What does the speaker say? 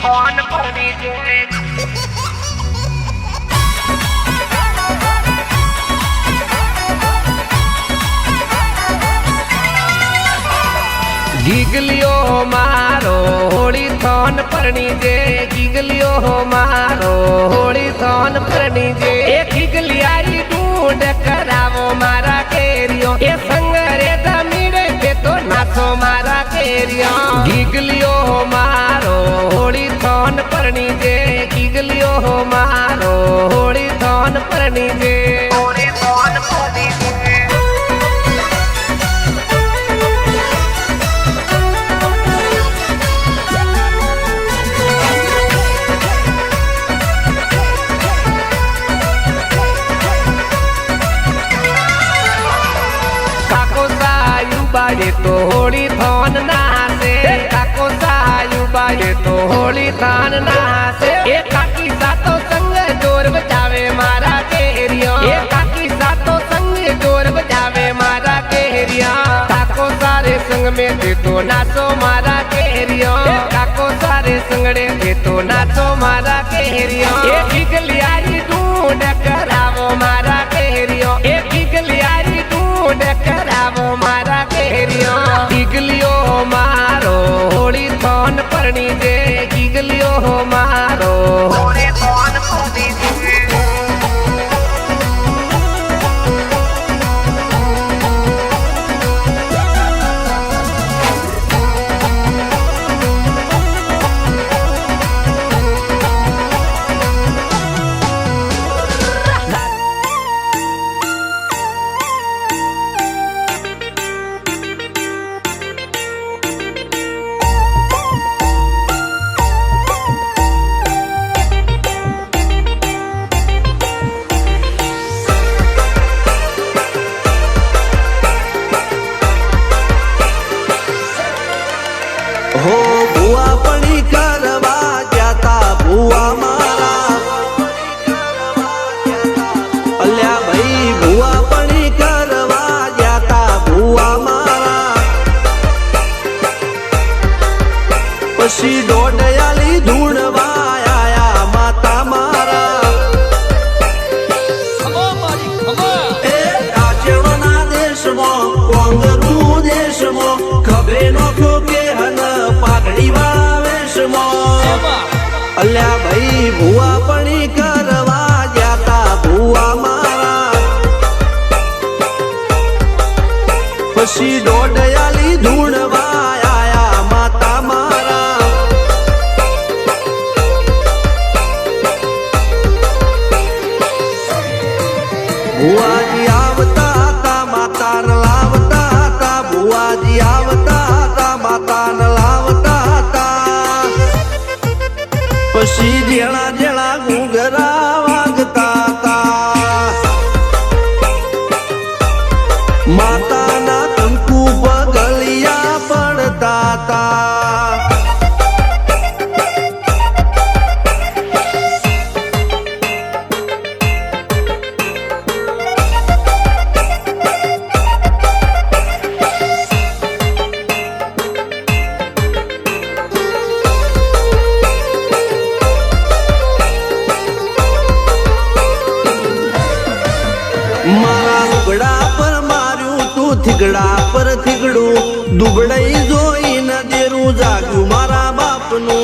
phone पर दीजिए गीगलियो मारो होली थोन परनी जे गीगलियो मारो होली थोन परनी जे एक गीगलियारी ढूंढ करावो मारा केरियो ए संगरे दमीरे के तो नाचो मारा केरियो गीगलियो मारो होली थोन परनी जे गीगलियो मारो होली थोन परनी जे होली थोन परनी जे बाजे तो होली थान नहासे काको सायु बाजे तो होली थान नहासे एक काकी सातो संग जोर बजावे मारा केरिया एक काकी सातो संग जोर बजावे मारा केरिया काको सारे संग में दे तो नाचो मारा केरिया काको सारे संगड़े दे तो नाचो मारा केरिया एक गलियारी ढूंढ करावो मारा केरिया एक गलियारी ढूंढ करावो मारा गीगलियो मारो होली थोन परनी जे गीगलियो मारो होली थोन परनी जे हो बुआ पड़ी करवा जाता बुआ मारा अल्या भाई बुआ पड़ी करवा जाता बुआ मारा पशी डोडयाली ढूंढवा आया माता मारा काचेवना देश मो कोंगरू देश मो खबे नो के पागड़ी वावेश मो अल्या भाई बुआ पड़ी करवा जाता बुआ मारा पशी डोडयाली ढूंढवा आया माता मारा बुआ जी आवता था माता न लावता था बुआ जी आवता था माता न लावता था पशी जेड़ा जेड़ा घूंघरा वागता था माता ना कंकु पगलिया पड़ता था मारा लुगड़ा पर मारू तू थिगड़ा पर थिगड़ू दुबड़ई जोई न देरू जाग्यू मारा बापनू